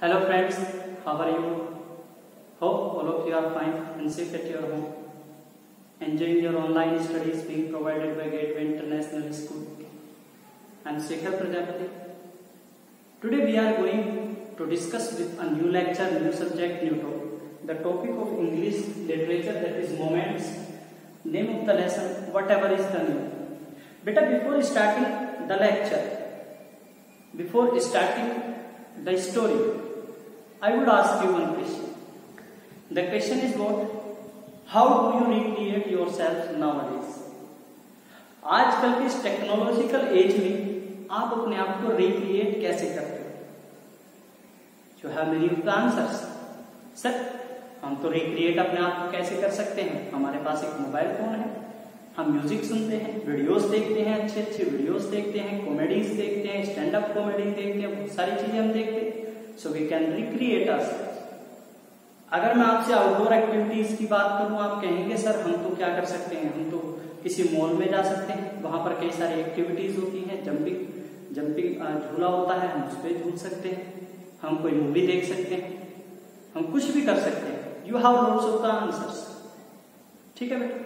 Hello friends, how are you? Hope all of you are fine and safe at your home. Enjoying your online studies being provided by Gateway International School. I am Shekhar Prajapati. Today we are going to discuss with a new lecture, new subject, new topic. The topic of English literature, that is moments. Name of the lesson, whatever is the name. Beta, before starting the lecture, before starting the story, I would ask you one question. The question is what? How do you recreate yourself nowadays? आजकल के इस technological as में आप अपने आप को recreate कैसे करते हो? जो है मेरी आंसर्स सर, हम तो रिक्रिएट अपने आप को कैसे कर सकते हैं? हमारे पास एक मोबाइल फोन है, हम म्यूजिक सुनते हैं, वीडियोस देखते हैं, अच्छे अच्छे वीडियोस देखते हैं, कॉमेडीज देखते हैं, स्टैंड अप कॉमेडी देखते हैं, बहुत सारी चीजें हम देखते हैं. So we can recreate ourselves. अगर मैं आपसे आउटडोर एक्टिविटीज की बात करूं, आप कहेंगे सर हम तो क्या कर सकते हैं? हम तो किसी मॉल में जा सकते हैं, वहां पर कई सारी एक्टिविटीज होती हैं, जंपिंग झूला होता है, हम उस पर झूल सकते हैं, हम कोई मूवी देख सकते हैं, हम कुछ भी कर सकते हैं. You have lots of the answers. ठीक है बेटा.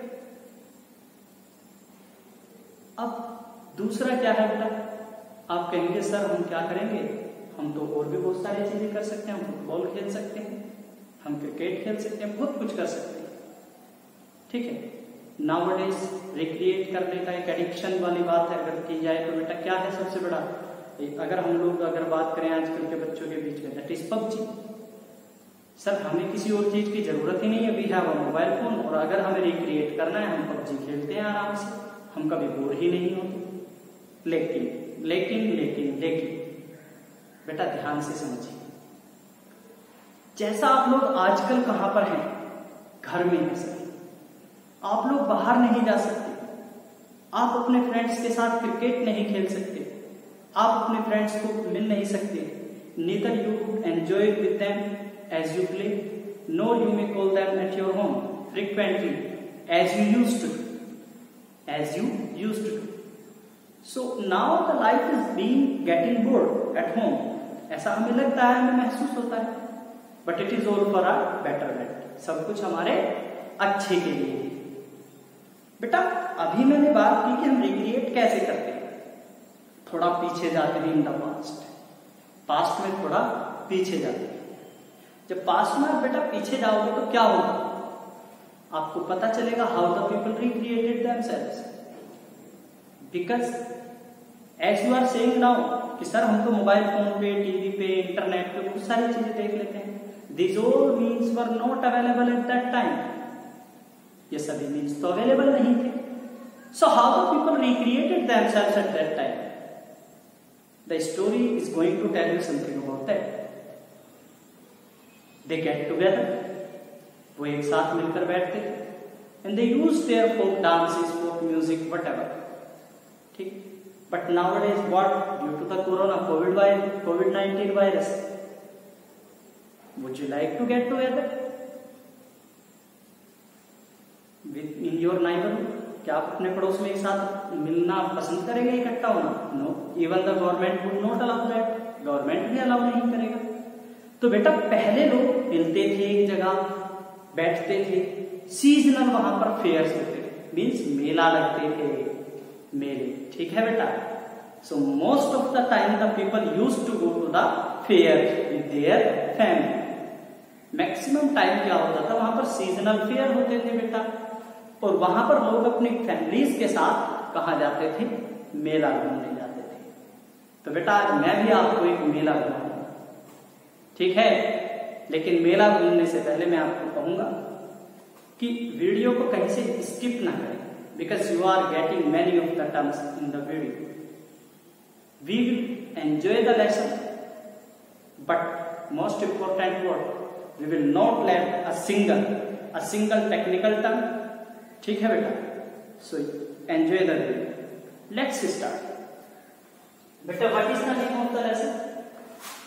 अब दूसरा क्या है बेटा? आप कहेंगे सर हम क्या करेंगे? हम तो और भी बहुत सारी चीजें कर सकते हैं. हम फुटबॉल खेल सकते हैं, हम क्रिकेट खेल सकते हैं, बहुत कुछ कर सकते हैं. ठीक है. नाउअडेज रिक्रिएट करने का एक एडिक्शन वाली बात है अगर की जाए तो बेटा क्या है सबसे बड़ा? अगर हम लोग बात करें आजकल के बच्चों के बीच में, दैट इज पबजी. सर हमें किसी और चीज की जरूरत ही नहीं है, we have a mobile phone, और अगर हमें रिक्रिएट करना है हम पबजी खेलते हैं आराम से, हम कभी बोर ही नहीं होते. लेकिन लेकिन लेकिन लेकिन बेटा ध्यान से समझिए, जैसा आप लोग आजकल कहां पर हैं, घर में हैं सर, आप लोग बाहर नहीं जा सकते, आप अपने फ्रेंड्स के साथ क्रिकेट नहीं खेल सकते, आप अपने फ्रेंड्स को मिल नहीं सकते. Neither you enjoy with them as you play, nor you may call them at your home frequently as you used to. So now the life is getting bored at home. ऐसा हमें लगता है, हमें महसूस होता है. But it is all for our betterment. सब कुछ हमारे अच्छे के लिए है. बेटा अभी मैंने बात की कि हम रिक्रिएट कैसे करते हैं. थोड़ा पीछे जाते हैं इन द पास्ट में थोड़ा पीछे जाते हैं. जब पास्ट में बेटा पीछे जाओगे तो क्या होगा? आपको पता चलेगा how the people recreated themselves. Because as you are saying now कि सर हम तो मोबाइल फोन पे, टीवी पे, इंटरनेट पे बहुत सारी चीजें देख लेते हैं. These all means were not available at that time. ये सभी मीन्स तो अवेलेबल नहीं थे. So how the people recreated themselves at that time? The story is going to tell you something about that. They get together. वो एक साथ मिलकर बैठते थे. And they used their folk dances, folk music, whatever. ठीक. But nowadays what? Due to the COVID-19 virus, would you like to get together in your neighborhood? क्या आप अपने पड़ोस में एक साथ मिलना पसंद करेंगे, इकट्ठा होना? No. Even the government would not allow that. Government भी अलाउ नहीं करेगा. तो बेटा पहले लोग मिलते थे, एक जगह बैठते थे, सीजनल वहां पर फेयर्स होते थे, मीन्स मेला लगते थे, मेले. ठीक है बेटा. So most of the time the people used to go to the fair with their family. Maximum time क्या होता था, वहां पर सीजनल फेयर होते थे बेटा, और वहां पर लोग अपनी फैमिलीज के साथ कहा जाते थे? मेला घूमने जाते थे. तो बेटा आज मैं भी आपको एक मेला घुमाऊंगा. ठीक है. लेकिन मेला घूमने से पहले मैं आपको कहूंगा कि वीडियो को कहीं से स्किप ना करें, because you are getting many of the terms in the video. We will enjoy the lesson, but most important word, we will not let a single technical term. ठीक है बेटा. So enjoy the video. Let's start. बेटा what is the name of the lesson?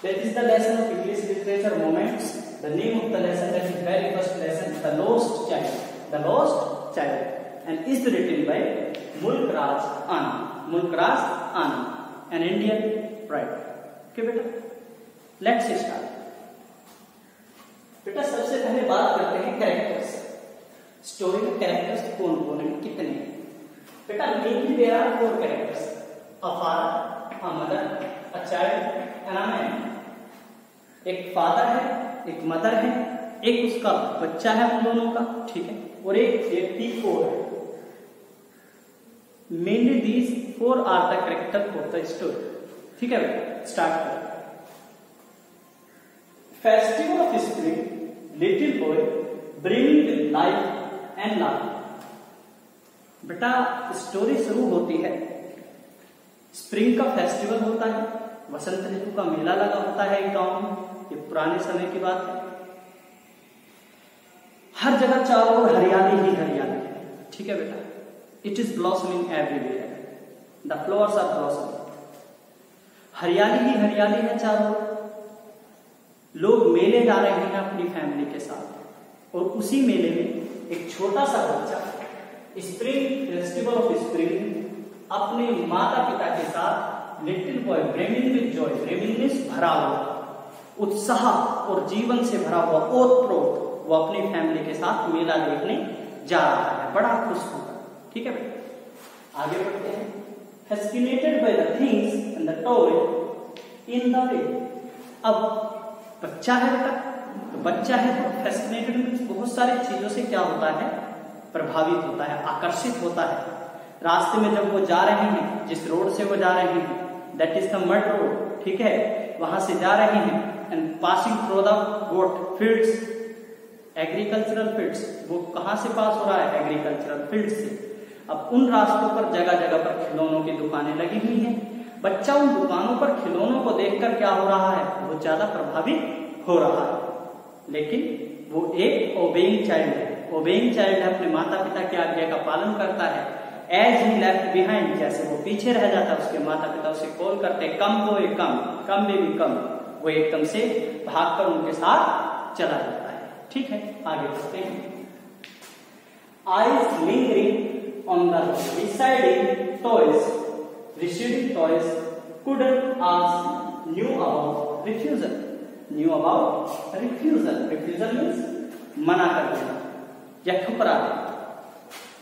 That is the lesson of English literature moments. The name of the lesson, that is very first lesson, The Lost Child, and is written by Mulk Raj Anand, an Indian writer. Okay beta, let's start. Story में characters कौन कौन है, कितने हैं? बेटा mainly there are 4 characters, a father, a mother, a child and a man. एक father है, एक मदर है, एक उसका बच्चा है उन दोनों का, ठीक है, और एक व्यक्ति और है। Mainly these 4 are the character of the story, ठीक है बेटा। स्टार्ट करें। Festival of spring, little boy bringing with life and love. बेटा स्टोरी शुरू होती है, स्प्रिंग का फेस्टिवल होता है, वसंत ऋतु का मेला लगा होता है एक गांव में। ये पुराने समय की बात है। हर जगह चारों ओर हरियाली ही हरियाली है, ठीक है बेटा। It is blossoming everywhere, the flowers are blossoming. हरियाली ही हरियाली है चारों ओर। लोग मेले जा रहे हैं अपनी फैमिली के साथ, और उसी मेले में एक छोटा सा बच्चा स्प्रिंग फेस्टिवल ऑफ स्प्रिंग अपने माता पिता के साथ, little boy brimming with joy, brimming means भरा हुआ, उत्साह और जीवन से भरा हुआ, ओतप्रोत, वो अपनी फैमिली के साथ मेला देखने जा रहा है, बड़ा खुश होगा, ठीक है बेटा। आगे बढ़ते हैं। Fascinated by the things and the toy in the way. अब बच्चा है बेटा, तो बच्चा है तो फैसिनेटेड मींस बहुत सारी चीजों से क्या होता है, प्रभावित होता है, आकर्षित होता है। रास्ते में जब वो जा रहे हैं, जिस रोड से वो जा रहे हैं, that is the mud road, ठीक है, वहां से जा रहे हैं, and passing through the what fields, agricultural fields. वो कहां से पास हो रहा है, एग्रीकल्चरल फील्ड से। अब उन रास्तों पर जगह जगह पर खिलौनों की दुकानें लगी हुई हैं। बच्चा उन दुकानों पर खिलौनों को देखकर क्या हो रहा है, बहुत ज्यादा प्रभावित हो रहा है। लेकिन वो एक ओबेइंग चाइल्ड है, ओबेइंग चाइल्ड है, अपने माता पिता की आज्ञा का पालन करता है। एज ही लेफ्ट बिहाइंड, जैसे वो पीछे रह जाता है, उसके माता पिता उसे कॉल करते, कम बॉय कम, कम बेबी कम, वो एकदम से भागकर उनके साथ चला जाता है, ठीक है। आगे बढ़ते हैं। Eyes lingering on the residing toys, receiving toys, couldn't ask, knew about refusal, knew about refusal, refusal means मना कर देना या ठुकरा देना।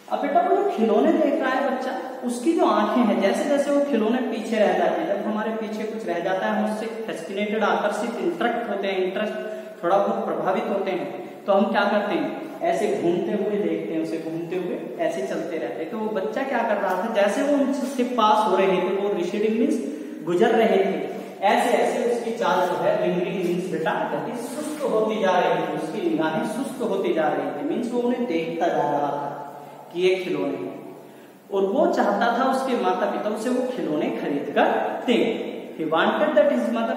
अब बेटा वो खिलौने देख रहा है बच्चा, उसकी जो आंखें हैं, जैसे जैसे वो खिलौने पीछे रह जाते हैं, जब हमारे पीछे कुछ रह जाता है, हम उससे फैसिनेटेड, आकर्षित, इंटरेक्ट होते हैं, इंटरेस्ट थोड़ा बहुत प्रभावित होते हैं, तो हम क्या करते हैं, ऐसे घूमते हुए देखते हैं, उसे घूमते हुए ऐसे चलते रहते हैं। तो वो बच्चा क्या कर रहा था, जैसे वो उनसे पास हो रहे थे, वो रिसीडिंग मींस गुजर रहे थे, ऐसे ऐसे उसकी चाल जो है, लिंगरिंग मींस बेटा गति सुस्त होती जा रही थी, उसकी निगाहें सुस्त होती जा रही थी, मींस वो उन्हें देखता जा रहा था कि ये खिलौने हैं, और वो चाहता था उसके माता पिता उसे वो खिलौने खरीद कर दें। He wanted that his mother,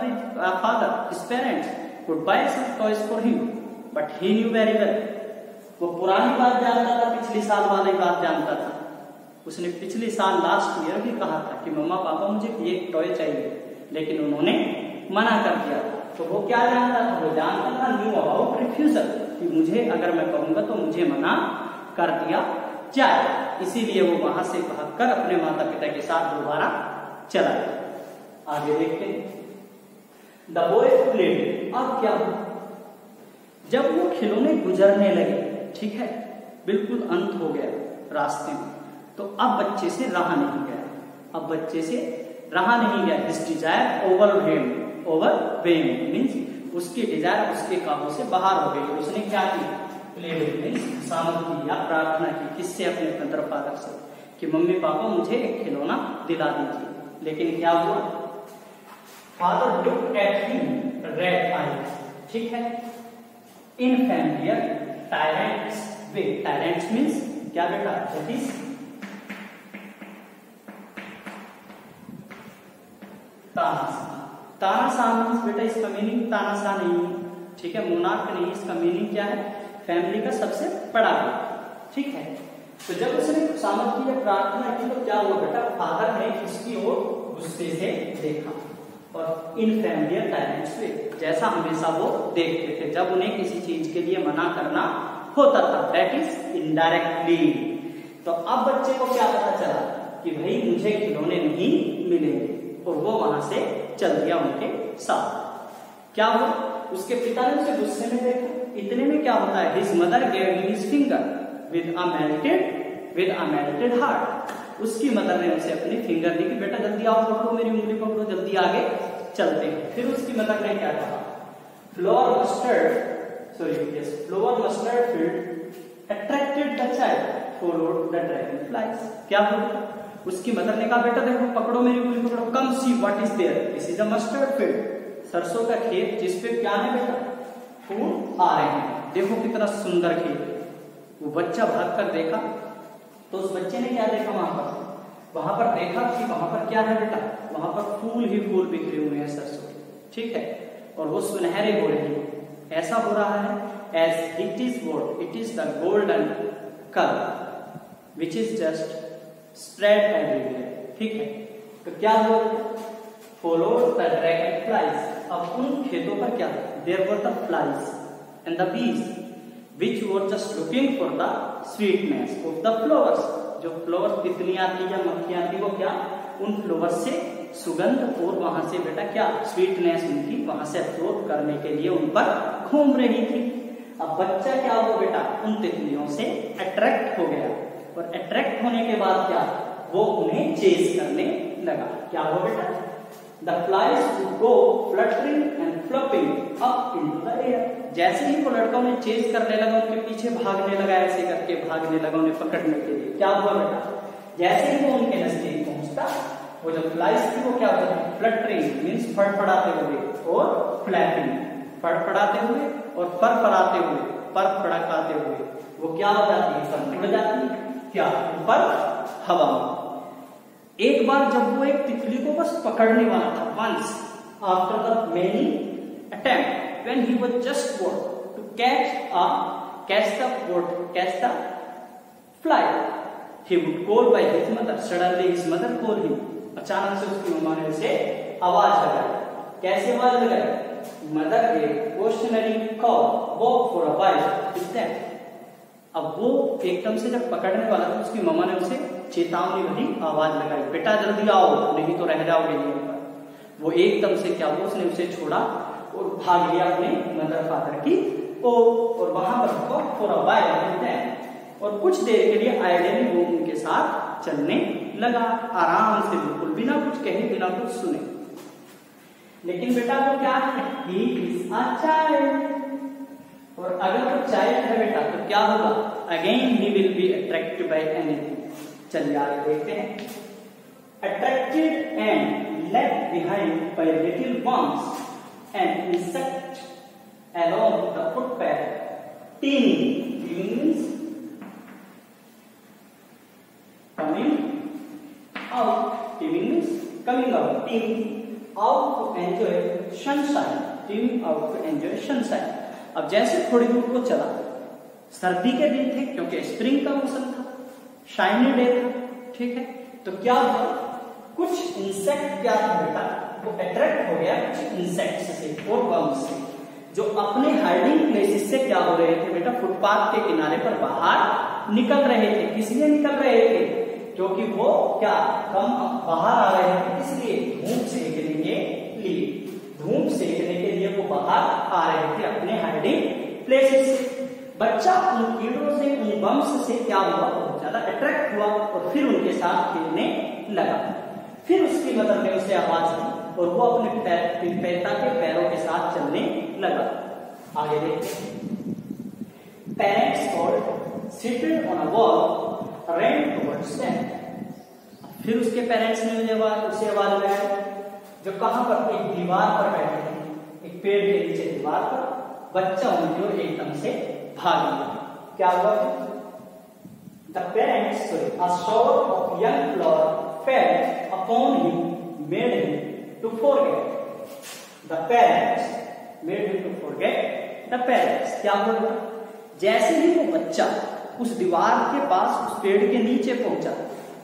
father, his parents could buy some toys for him, but he knew very well. वो पुरानी बात जानता था, पिछले साल वाली बात जानता था। उसने पिछले साल लास्ट ईयर भी कहा था कि मम्मा पापा मुझे ये टॉय चाहिए, लेकिन उन्होंने मना कर दिया। तो वो क्या जानता था, वो जानता था न्यू अबाउट रिफ्यूजल, कि मुझे अगर मैं कहूंगा तो मुझे मना कर दिया जाए, इसीलिए वो वहां से भागकर अपने माता पिता के साथ दोबारा चला गया। आगे देखते हैं। The boy played. अब क्या हुआ, जब वो खिलौने गुजरने लगे, ठीक है, बिल्कुल अंत हो गया रास्ते में, तो अब बच्चे से रहा नहीं गया, अब बच्चे से रहा नहीं गया। हिज डिजायर ओवरवेल्म्ड मींस उसकी डिजायर उसके काबू से बाहर हो गई। उसने क्या किया, प्लेड मींस खुशामद की या प्रार्थना की, किससे, अपने मदर फादर से, कि मम्मी पापा मुझे एक खिलौना दिला दीजिए। लेकिन क्या हुआ, father looked at him red eye, ठीक है, in familiar tyrants way. Tyrants means क्या बेटा, दैट इज तानाशाह। तानाशाह मींस बेटा इसका मीनिंग तानाशाह नहीं है, ठीक है, मोनार्क नहीं, इसका मीनिंग क्या है, फैमिली का सबसे बड़ा बेटा, ठीक है। तो जब उसने खुशामद की या प्रार्थना की तो क्या हुआ बेटा, फादर ने उसकी ओर गुस्से से देखा, और इन फैमिलियर टायरेंट्स वे, जैसा हमेशा वो देखते थे जब उन्हें किसी चीज के लिए मना करना होता था, दैट इज इनडायरेक्टली। तो अब बच्चे को क्या पता चला कि भाई मुझे खिलौने नहीं मिलेंगे, और वो वहां से चल दिया उनके साथ। क्या हुआ, उसके पिता ने उसे गुस्से में देखा। इतने में क्या होता है, his mother gave him his finger, with a melted heart. उसकी मदर ने उसे अपनी फिंगर दी कि बेटा जल्दी आओ, पकड़ो मेरी उंगली पकड़ो, जल्दी आगे चलते हैं। फिर उसकी मदर ने क्या कहा, floor mustard field attracted the child followed the dragon flies. क्या बोला, उसकी मदर ने कहा बेटा देखो, पकड़ो मेरी उंगली पकड़ो, come see what is there, this is a mustard field, सरसों का खेत जिसपे क्या है बेटा, फूल आ रहे हैं, देखो कितना सुंदर खेत है। वो बच्चा भागकर देखा तो उस बच्चे ने क्या देखा, वहां पर देखा कि वहां पर क्या है बेटा, वहां पर फूल ही फूल बिखरे हुए हैं सरसों के, ठीक है, और वो सुनहरे हो रहे हैं। ऐसा हो रहा है as it is the golden colour which is just spread everywhere, ठीक है। तो क्या हुआ, फॉलो द ड्रैगन फ्लाइज। अब उन खेतों पर क्या, there were the flies and the bees which were just looking for the sweetness of the flowers। जो फ्लावर्स तितलियां थी या मक्खियां थी वो क्या, उन फ्लावर्स से सुगंध और वहां से बेटा क्या स्वीटनेस उनकी वहां से अब्सॉर्ब करने के लिए उन पर घूम रही थी। अब बच्चा क्या हुआ बेटा, उन तितलियों से अट्रैक्ट हो गया, और अट्रैक्ट होने के बाद क्या, वो उन्हें चेज करने लगा। क्या हुआ बेटा, The flies would go fluttering and flopping up into the air। जैसे ही वो लड़का उन्हें चेज करने लगा, उनके पीछे भागने लगा, ऐसे करके भागने लगा उन्हें पकड़ने के लिए। क्या हुआ बेटा, जैसे ही वो उनके नजदीक पहुंचता, वो जो फ्लाइज थी वो क्या होता है, फ्लटरिंग मीन्स फड़फड़ाते हुए, और फ्लैपिंग फड़फड़ाते हुए और फरफराते हुए, पर फड़काते हुए, वो क्या हो जाती है, पर उड़ जाती है, क्या ऊपर हवा में। एक बार जब वो एक तितली को बस पकड़ने वाला था, once after the many attempt when he was just about to catch the fly, he would call by his mother। Suddenly his mother called him। अचानक से उसकी मम्मा ने उसे आवाज लगाई। कैसे आवाज लगाई, mother gave cautionary call, walk for a while with them। अब वो एकदम से जब पकड़ने वाला था, उसकी मम्मा ने उसे चेतावनी भरी आवाज लगाई, बेटा जल्दी आओ नहीं तो रह जाओगे यहीं पर। वो एकदम से क्या हुआ, उसने उसे छोड़ा और भाग लिया अपने मदर फादर की और वहां पर उसको for a while with them, और कुछ देर के लिए आइडियली वो उनके साथ चलने लगा, आराम से, बिल्कुल बिना कुछ कहे, बिना कुछ सुने। लेकिन बेटा वो क्या है, ही इज अ चाइल्ड, और अगर वो चाइल्ड है बेटा तो क्या होगा, again he will be attracted by anything. चलिए आगे देखते हैं। Attracted and left behind by little worms and insect along the footpath, teeming means coming out, teeming means coming out, teeming out to enjoy sunshine, teeming out to enjoy sunshine। अब जैसे थोड़ी दूर को चला, सर्दी के दिन थे क्योंकि स्प्रिंग का मौसम था, शाइनी डे था, ठीक है, तो क्या हुआ, कुछ इंसेक्ट क्या था बेटा, वो अट्रैक्ट हो गया कुछ इंसेक्ट से और वर्म्स से, जो अपने हाइडिंग प्लेसेस से क्या हो रहे थे बेटा, फुटपाथ के किनारे पर बाहर निकल रहे थे। किस लिए निकल रहे थे, क्योंकि वो क्या कम बाहर आ रहे थे, इसलिए धूप सेकने के लिए, धूप सेकने के लिए वो बाहर आ रहे थे अपने हाइडिंग प्लेसेस से। बच्चा उन कीड़ों से, उन बम्स से क्या हुआ, बहुत ज्यादा अट्रैक्ट हुआ और फिर उनके साथ खेलने लगा। फिर उसकी मदर ने उसे आवाज दी और वो अपने पिता के पैरों के साथ चलने लगा। आगे देखते हैं। Parents called, seated on a wall, ran towards them। फिर उसके पेरेंट्स ने उसे आवाज लगाई, जो कहां पर, एक दीवार पर बैठे थे, एक पेड़ के नीचे दीवार पर। बच्चा उनकी ओर एकदम से भाग गया। क्या हुआ, The parents, a shower of young flower fell upon him, made him to forget the parents, made him to forget the parents। क्या हुआ, जैसे ही वो बच्चा उस दीवार के पास, उस पेड़ के नीचे पहुंचा,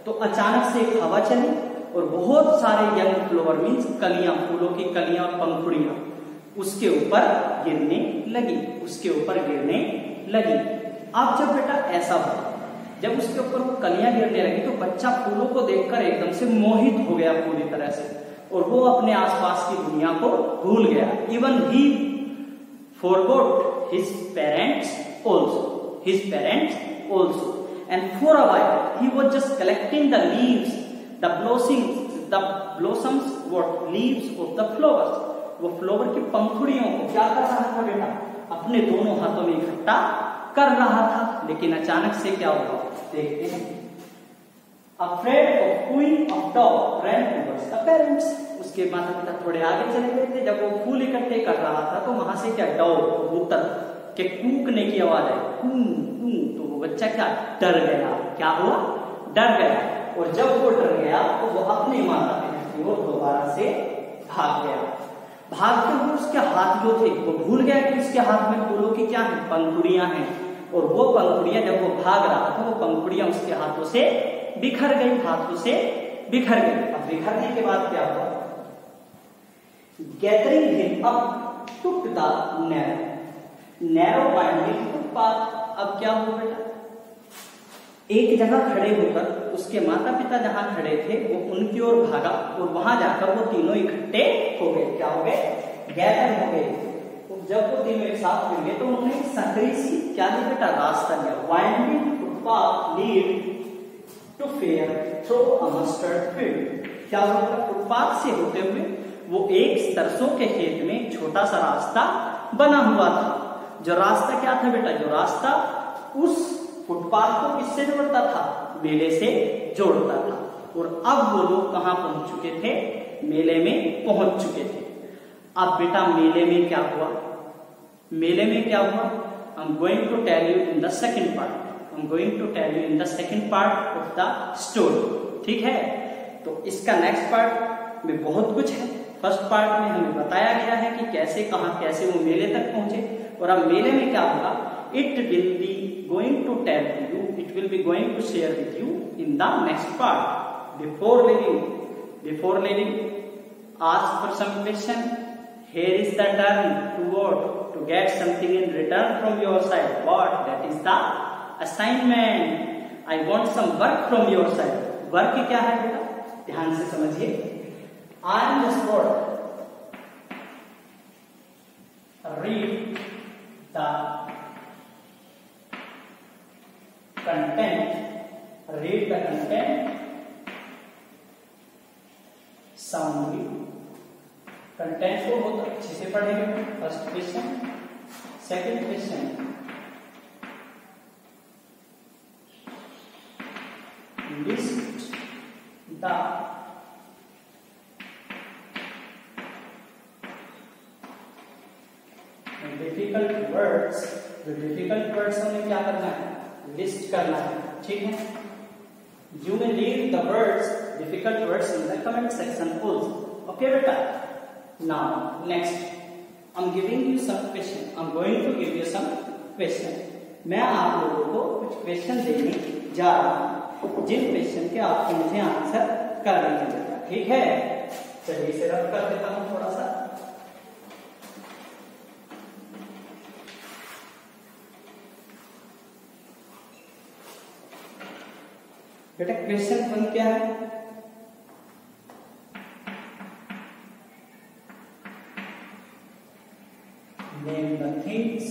तो अचानक से एक हवा चली और बहुत सारे यंग फ्लावर मीन्स कलियां, फूलों की कलियां और पंखुड़ियां उसके ऊपर गिरने लगी, उसके ऊपर गिरने लगी। अब जब बेटा ऐसा हुआ, जब उसके ऊपर वो कलियां गिरने लगी, तो बच्चा फूलों को देखकर एकदम से मोहित हो गया पूरी तरह से, और वो अपने आसपास की दुनिया को भूल गया। Even he forgot his parents also, his parents also. And for a while he was just collecting the leaves, the blossoms, what leaves of the flowers. वो फ्लावर की पंखुड़ियों को क्या कर रहा था बेटा? अपने दोनों हाथों में इकट्ठा कर रहा था। लेकिन अचानक से क्या हुआ देखते हैं। Afraid of cooing of dog ran towards the parents. उसके माता पिता थोड़े आगे चले गए थे। जब वो फूल इकट्ठे कर रहा था तो वहां से क्या डॉग कबूतर के कूकने की आवाज आई, कू कू। तो वो बच्चा क्या डर गया। क्या हुआ? डर गया। और जब वो डर गया तो वो अपने माता पिता की ओर दोबारा से भाग गया। भागते हुए उसके हाथ जो थे वो भूल गया कि उसके हाथ में फूलों की क्या है, पंखुड़ियां हैं। और वो पंखुड़ियां जब वो भाग रहा था वो पंखुड़ियां उसके हाथों से बिखर गई, हाथों से बिखर गई। अब बिखरने के बाद क्या हुआ? Gathering him up took the narrow winding footpath. अब क्या हुआ बेटा? एक जगह खड़े होकर उसके माता पिता जहां खड़े थे वो उनकी ओर भागा और वहां जाकर वो तीनों इकट्ठे हो गए। क्या हो गए? गैदर हो गए। तो जब वो तीनों एक साथ मिल गए तो उन्होंने संकरी सी क्या लिया बेटा? रास्ता लिया। Winding footpath lead to fair through a mustard field. क्या होता? फुटपाथ से होते हुए वो एक सरसों के खेत में छोटा सा रास्ता बना हुआ था। जो रास्ता क्या था बेटा? जो रास्ता उस फुटपाथ को किससे जोड़ता था? मेले से जोड़ता था। और अब वो लोग कहां पहुंच चुके थे? मेले में पहुंच चुके थे। अब बेटा मेले में क्या हुआ? मेले में क्या हुआ? I'm going to tell you in the second part. I'm going to tell you in the second part of the story. ठीक है? तो इसका नेक्स्ट पार्ट में बहुत कुछ है। फर्स्ट पार्ट में हमें बताया गया है कि कैसे कहां कैसे वो मेले तक पहुंचे। और अब मेले में क्या होगा? It will be going to tell you, it will be going to share with you in the next part. Before leaving, ask for some question. Here is the turn to what? To get something in return from your side. What? That is the assignment. I want some work from your side. Work क्या है बेटा? ध्यान से समझिए। I am just what? Read the content soundly. Content को बहुत अच्छे से पढ़ेंगे। First question, second question, list the difficult words. जो डिफिकल्ट वर्ड्स हमें क्या करना है? लिस्ट करना है। ठीक है? You may leave the words, difficult words in the comment section also. Okay बेटा? Now next I'm giving you some question. I'm going to give you some question. मैं आप लोगों को कुछ क्वेश्चन देने जा रहा हूँ जिन क्वेश्चन के आपको मुझे आंसर करने हैं। ठीक है? चलिए इसे रब कर देता हूँ थोड़ा सा। बेटा क्वेश्चन 1 क्या है? Name the things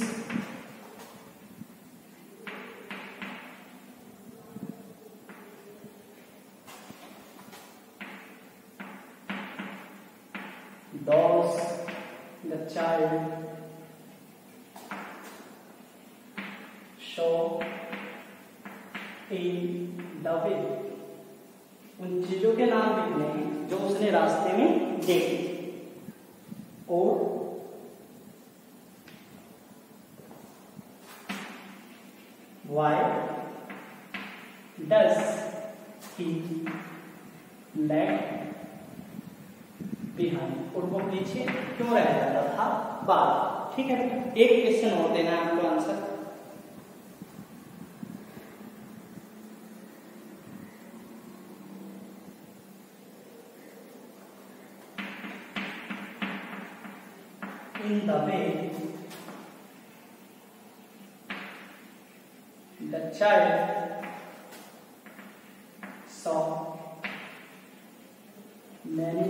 those the child saw in the way. उन चीजों के नाम लिखने हैं जो उसने रास्ते में देखी। और why does he lag behind? और वो पीछे क्यों रह जाता था बाद? ठीक है? एक क्वेश्चन और देना है आपको answer. In the way the child saw many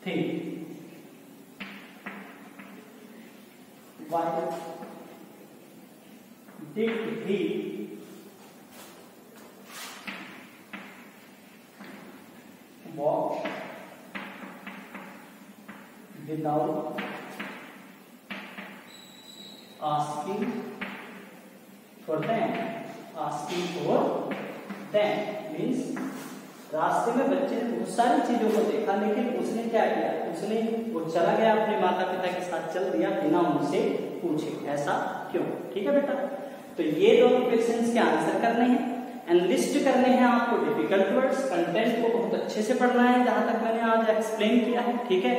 things while Did he walk without asking for them? Asking for them means रास्ते में बच्चे ने बहुत सारी चीजों को देखा, लेकिन उसने क्या किया, उसने वो चला गया अपने माता पिता के साथ, चल दिया बिना उनसे पूछे। ऐसा क्यों? ठीक है बेटा, तो ये दोनों क्वेश्चंस के आंसर करने हैं एंड लिस्ट करने हैं आपको डिफिकल्ट वर्ड्स। कंटेंट को बहुत अच्छे से पढ़ना है, जहां तक मैंने आज एक्सप्लेन किया है। ठीक है,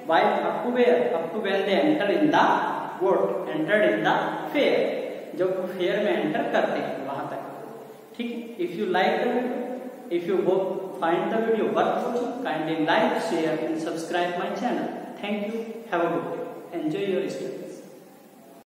while up to where, up to when they enter in the what, entered in the fair, जब वो फेयर में एंटर करते हैं वहां तक। ठीक है, if you like the video, if you find the video worth watching, kindly like, share and subscribe my channel. Thank you. Have a good day. Enjoy your studies.